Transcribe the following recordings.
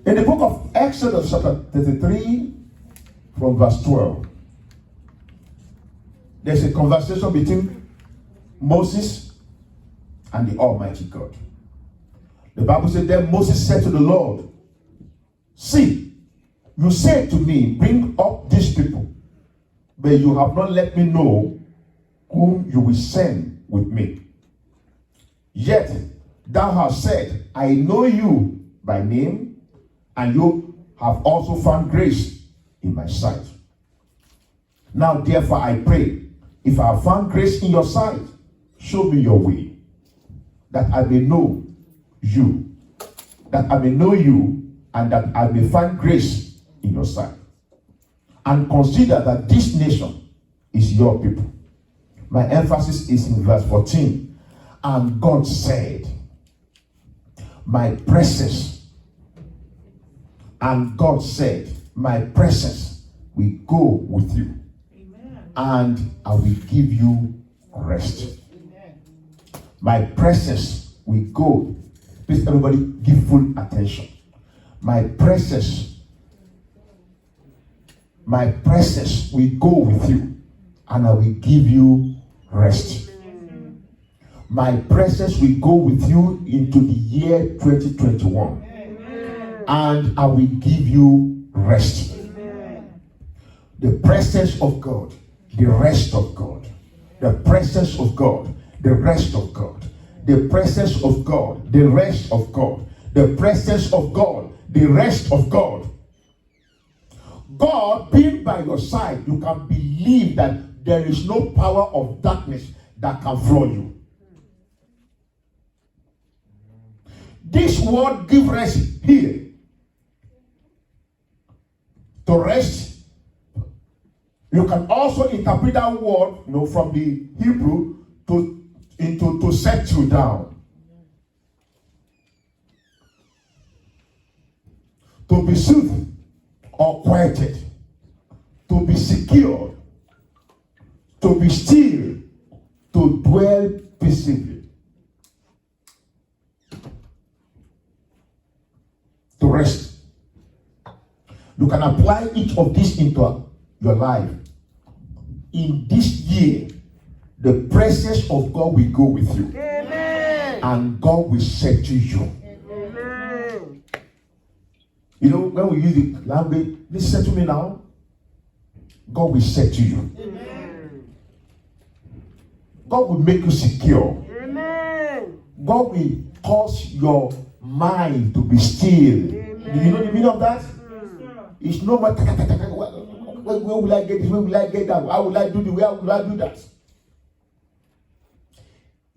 In the book of Exodus chapter 33 from verse 12, there's a conversation between Moses and the Almighty God. The Bible said, then Moses said to the Lord, see, you said to me, bring up these people, but you have not let me know whom you will send with me. Yet thou hast said, I know you by name, and you have also found grace in my sight. Now therefore I pray, if I have found grace in your sight, show me your way, that I may know you, and that I may find grace in your sight. And consider that this nation is your people. My emphasis is in verse 14. And God said, my presence, and God said, my presence will go with you. Amen. And I will give you rest. Amen. My presence will go. Please, everybody, give full attention. My presence will go with you, and I will give you rest. Amen. My presence will go with you into the year 2021. Amen. And I will give you rest. Amen. The presence of God, the rest of God. The presence of God, the rest of God. The presence of God, the rest of God. The presence of God, the rest of God. God being by your side, you can believe that there is no power of darkness that can floor you. This word give rest here. To rest, you can also interpret that word, from the Hebrew to settle down. To be soothed or quieted, to be secure, to be still, to dwell peaceably, to rest. You can apply each of these into your life. In this year, the presence of God will go with you. Amen. And God will settle you. When we use the language, listen to me now. God will set to you. Amen. God will make you secure. Amen. God will cause your mind to be still. Amen. Do you know the meaning of that? It's no matter where will I get this, where will I get that, how will I do this, where will I do that?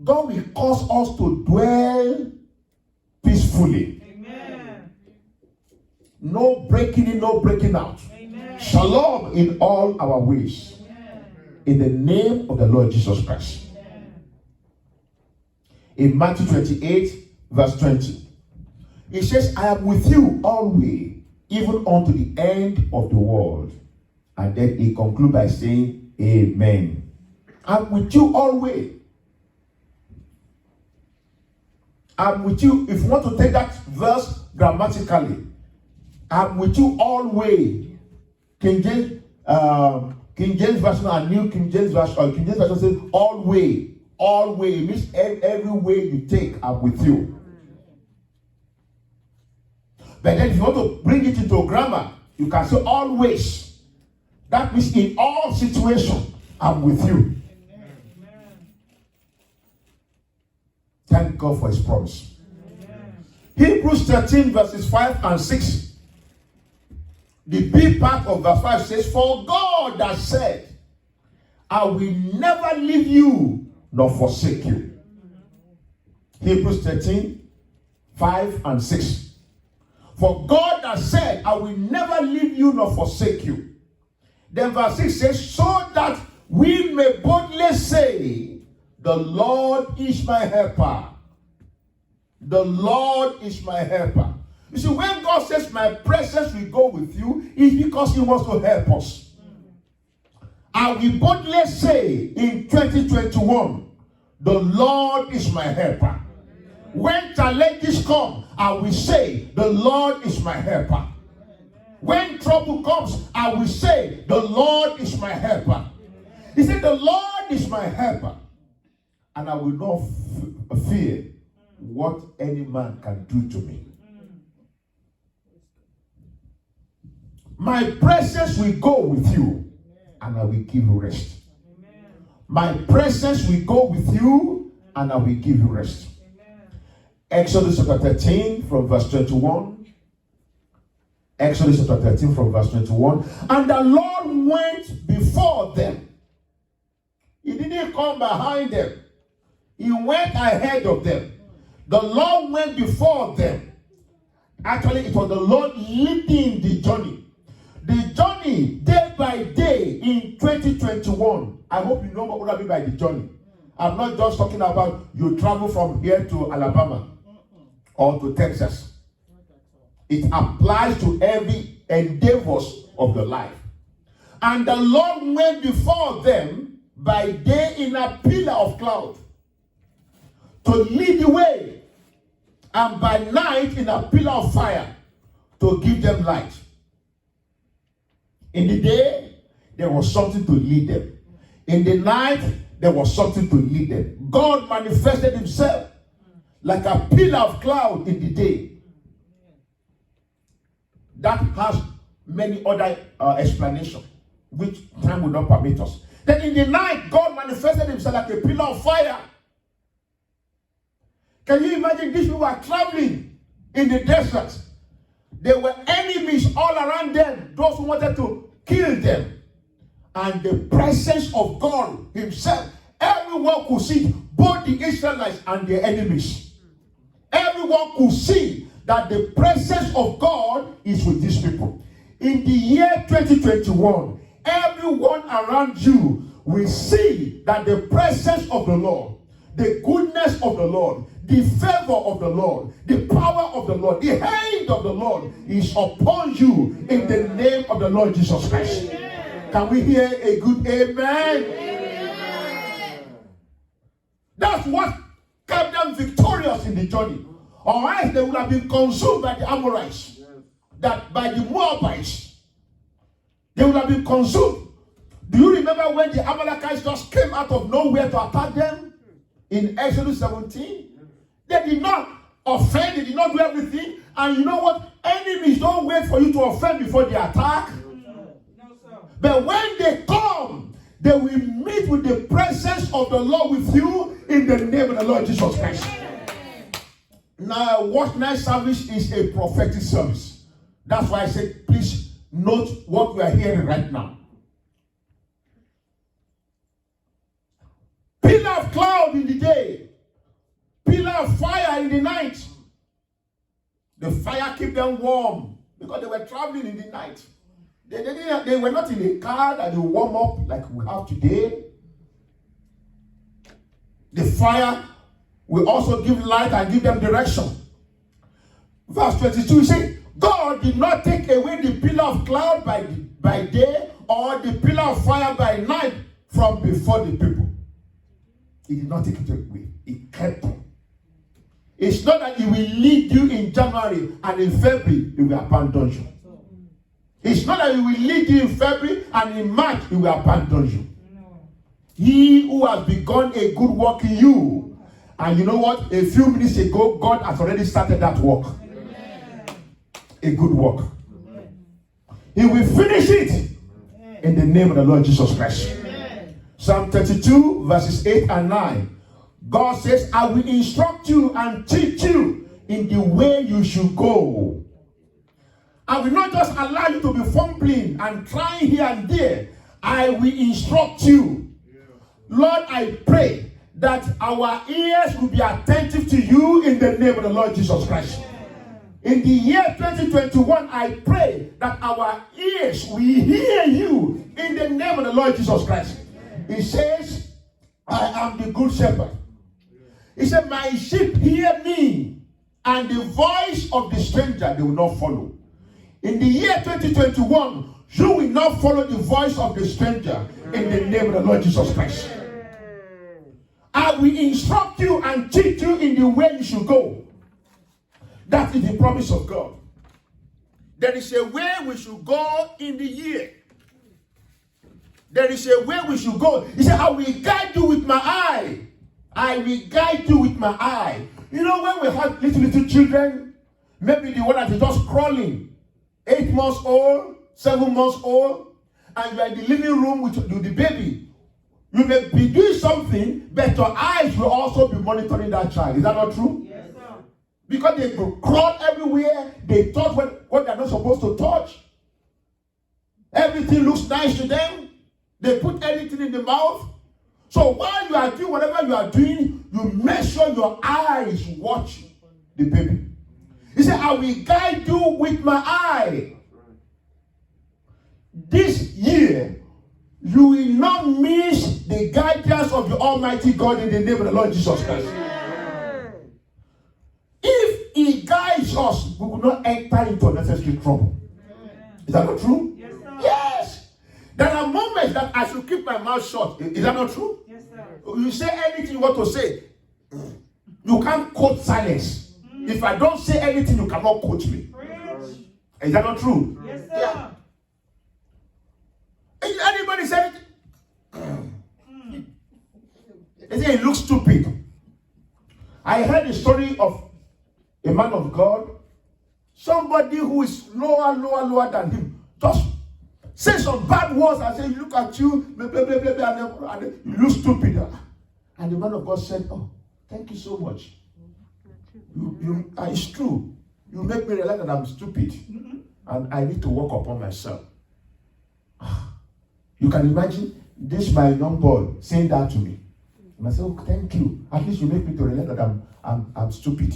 God will cause us to dwell peacefully. No breaking in, no breaking out. Amen. Shalom in all our ways. Amen. In the name of the Lord Jesus Christ. Amen. In Matthew 28, verse 20, it says, I am with you always, even unto the end of the world. And then he concludes by saying, Amen. I'm with you always. I'm with you. If you want to take that verse grammatically, I'm with you always. King James Version and New King James Version, or King James Version says always. Always means every way you take, I'm with you. But then if you want to bring it into grammar, you can say always. That means in all situations, I'm with you. Thank God for his promise. Hebrews 13 verses 5 and 6. The big part of verse 5 says, for God has said, I will never leave you nor forsake you. Hebrews 13, 5 and 6. For God has said, I will never leave you nor forsake you. Then verse 6 says, so that we may boldly say, the Lord is my helper. The Lord is my helper. You see, when God says my presence will go with you, it's because he wants to help us. I will boldly say in 2021, the Lord is my helper. When challenges come, I will say, the Lord is my helper. When trouble comes, I will say, the Lord is my helper. He said, the Lord is my helper, and I will not fear what any man can do to me. My presence will go with you, and I will give you rest. My presence will go with you, and I will give you rest. Exodus chapter 13 from verse 21. Exodus chapter 13 from verse 21. And the Lord went before them. He didn't come behind them. He went ahead of them. The Lord went before them. Actually, it was the Lord leading the journey. The journey, day by day in 2021. I hope you know what I mean by the journey. I'm not just talking about you travel from here to Alabama or to Texas. It applies to every endeavors of the life. And the Lord went before them by day in a pillar of cloud to lead the way, and by night in a pillar of fire to give them light. In the day, there was something to lead them. In the night, there was something to lead them. God manifested himself like a pillar of cloud in the day. That has many other explanations, which time will not permit us. Then in the night, God manifested himself like a pillar of fire. Can you imagine these people were traveling in the desert? There were enemies all around them, those who wanted to kill them. And the presence of God himself, everyone could see, both the Israelites and their enemies. Everyone could see that the presence of God is with these people. In the year 2021, everyone around you will see that the presence of the Lord, the goodness of the Lord, the favor of the Lord, the power of the Lord, the hand of the Lord is upon you in the name of the Lord Jesus Christ. Amen. Can we hear a good amen? Amen. That's what kept them victorious in the journey. Or else they would have been consumed by the Amorites, that by the Moabites. They would have been consumed. Do you remember when the Amalekites just came out of nowhere to attack them in Exodus 17? They did not offend, they did not do everything. And you know what? Enemies don't wait for you to offend before they attack. But when they come, they will meet with the presence of the Lord with you in the name of the Lord Jesus Christ. Now, Watch Night service is a prophetic service. That's why I said, please note what we are hearing right now. Pillar of cloud in the day, pillar of fire in the night. The fire kept them warm because they were traveling in the night. They were not in a car that they warm up like we have today. The fire will also give light and give them direction. Verse 22, he said, God did not take away the pillar of cloud by day or the pillar of fire by night from before the people. He did not take it away. He kept them. It's not that he will lead you in January and in February he will abandon you. It's not that he will lead you in February and in March he will abandon you. He who has begun a good work in you, and you know what? A few minutes ago, God has already started that work. Amen. A good work. Amen. He will finish it in the name of the Lord Jesus Christ. Amen. Psalm 32, verses 8 and 9. God says, I will instruct you and teach you in the way you should go. I will not just allow you to be fumbling and trying here and there. I will instruct you. Lord, I pray that our ears will be attentive to you in the name of the Lord Jesus Christ. In the year 2021, I pray that our ears will hear you in the name of the Lord Jesus Christ. He says, I am the good shepherd. He said, my sheep hear me, and the voice of the stranger they will not follow. In the year 2021, you will not follow the voice of the stranger in the name of the Lord Jesus Christ. I I will instruct you and teach you in the way you should go. That is the promise of God. There is a way we should go in the year. There is a way we should go. He said, I will guide you with my eye. I will guide you with my eye. You know, when we have little children, maybe the one that is just crawling, 8 months old, 7 months old, and you are in the living room with the baby. You may be doing something, but your eyes will also be monitoring that child. Is that not true? Yes, sir. Because they crawl everywhere, they touch what they're not supposed to touch. Everything looks nice to them. They put anything in the mouth. So while you are doing whatever you are doing, you make sure your eyes watch the baby. He said, I will guide you with my eye. This year, you will not miss the guidance of the Almighty God in the name of the Lord Jesus Christ. If He guides us, we will not enter into unnecessary trouble. Is that not true? Yes, sir. Yes. There are moments that I should keep my mouth shut. Is that not true? Yes, sir. You say anything you want to say. You can't quote silence. If I don't say anything, you cannot quote me. Preach. Is that not true? Yes, sir. Yeah. Anybody say it? He looks stupid. I heard the story of a man of God. Somebody who is lower than him. Just say some bad words and say, look at you, blah, blah, blah, blah, blah, and you look stupid. And the man of God said, oh, thank you so much. It's true. You make me realize that I'm stupid. And I need to work upon myself. You can imagine this my young boy saying that to me. And I say, oh, thank you. At least you make me to realize that I'm stupid.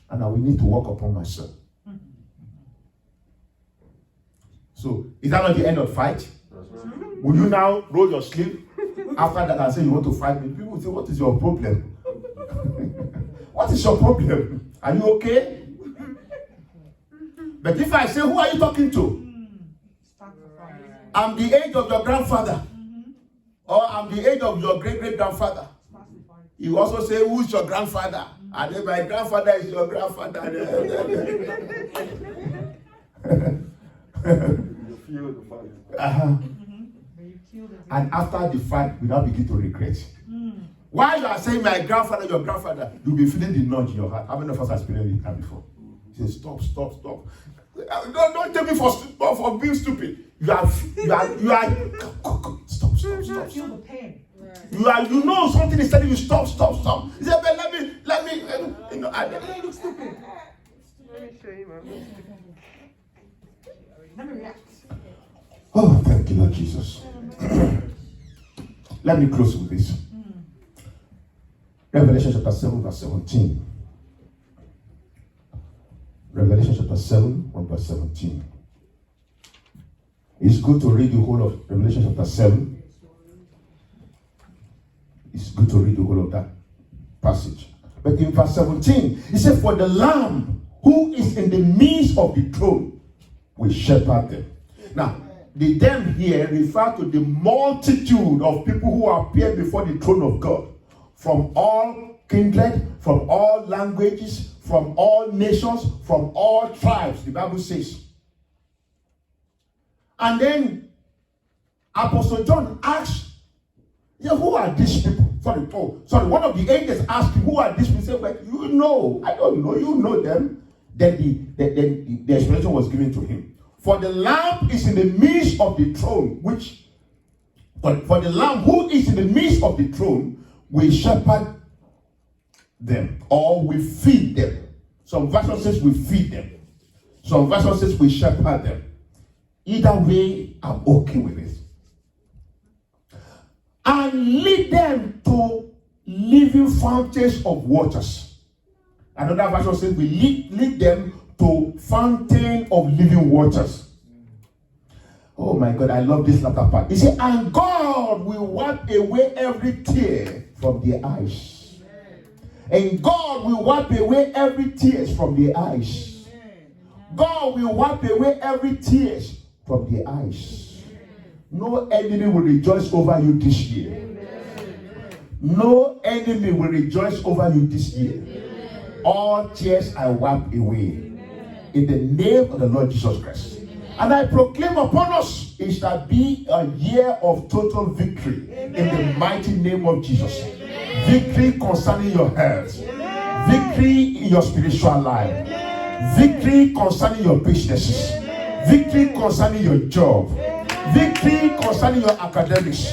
And I will need to work upon myself. So, is that not the end of the fight? Right. Will you now roll your sleeve after that and say you want to fight me? People will say, what is your problem? What is your problem? Are you okay? But if I say, who are you talking to? I'm the age of your grandfather. Or I'm the age of your great-great-grandfather. You also say, who's your grandfather? And then my grandfather is your grandfather. And after the fight, we now begin to regret. While you are saying my grandfather, your grandfather, you'll be feeling the nudge in your heart. How many of us have experienced it before? Say, stop. Don't take me for being stupid. You are stop. Feel the pain. You know something is telling you stop. He said, but let me I look stupid. Let me react. Oh, thank you, Lord Jesus. Let me close with this. Revelation chapter 7, verse 17. Revelation chapter 7, verse 17. It's good to read the whole of Revelation chapter 7. It's good to read the whole of that passage. But in verse 17, it says, for the Lamb who is in the midst of the throne will shepherd them. Now, the them here refer to the multitude of people who appear before the throne of God. From all kindred, from all languages, from all nations, from all tribes, the Bible says. And then Apostle John asked, who are these people? Sorry, one of the angels asked him, who are these people? He said, well, you know, I don't know, you know them. Then the explanation was given to him. For the Lamb is in the midst of the throne, for the Lamb who is in the midst of the throne will shepherd them, or will feed them. Some version says we feed them. Some version says we shepherd them. Either way, I'm okay with it. And lead them to living fountains of waters. Another version says we lead them to fountain of living waters. Oh my God, I love this latter part. He said, and God will wipe away every tear from their eyes. And God will wipe away every tears from their eyes. God will wipe away every tears from their eyes. No enemy will rejoice over you this year. No enemy will rejoice over you this year. All tears I wipe away. In the name of the Lord Jesus Christ. And I proclaim upon us, it shall be a year of total victory. In the mighty name of Jesus. Victory concerning your health. Victory in your spiritual life. Victory concerning your businesses. Victory concerning your job. Victory concerning your academics.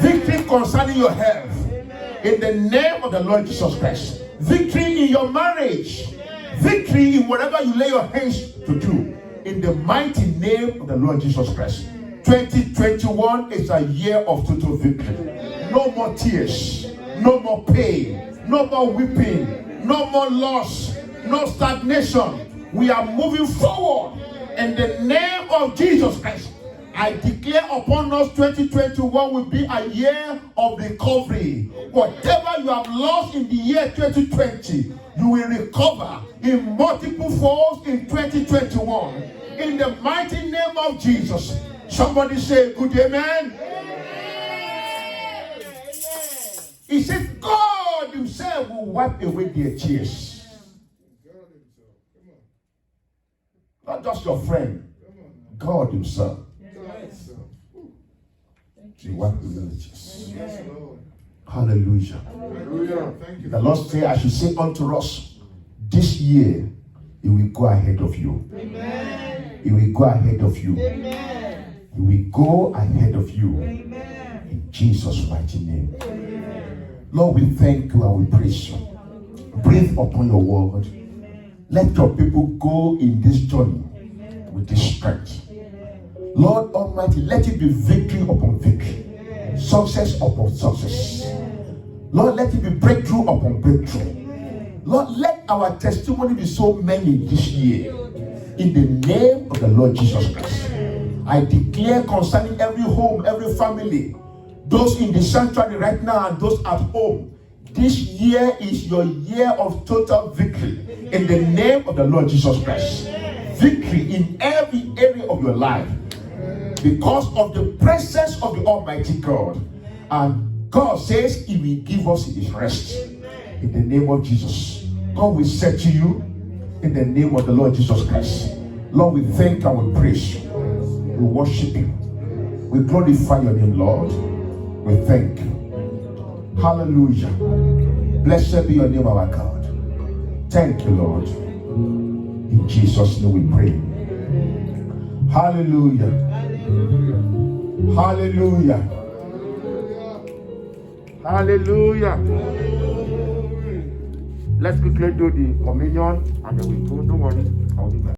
Victory concerning your health. In the name of the Lord Jesus Christ. Victory in your marriage. Victory in whatever you lay your hands to do. In the mighty name of the Lord Jesus Christ. 2021 is a year of total victory. No more tears. No more pain. No more weeping. No more loss. No stagnation. We are moving forward. In the name of Jesus Christ. I declare upon us 2021 will be a year of recovery. Whatever you have lost in the year 2020, you will recover in multiple folds in 2021. In the mighty name of Jesus. Somebody say good amen. He said God himself will wipe away their tears. Not just your friend. God himself. To wipe away the tears. Hallelujah. The Lord said, I should say unto us, this year He will go ahead of you. Amen. He will go ahead of you. Amen. He will go ahead of you. Amen. In Jesus' mighty name. Amen. Lord, we thank you and we praise you. Breathe upon your word. Amen. Let your people go in this journey with this strength. Lord Almighty, let it be victory upon victory, success upon success. Lord, let it be breakthrough upon breakthrough. Lord, let our testimony be so many this year. In the name of the Lord Jesus Christ. I declare concerning every home, every family, those in the sanctuary right now and those at home, this year is your year of total victory. In the name of the Lord Jesus Christ. Victory in every area of your life. Because of the presence of the Almighty God. And God says He will give us His rest. In the name of Jesus. God will say to you, in the name of the Lord Jesus Christ. Lord, we thank and we praise you. We worship you. We glorify your name, Lord. We thank you. Hallelujah. Blessed be your name, our God. Thank you, Lord. In Jesus' name we pray. Hallelujah. Hallelujah. Hallelujah. Let's quickly do the communion and then we go. Don't worry. I'll do that.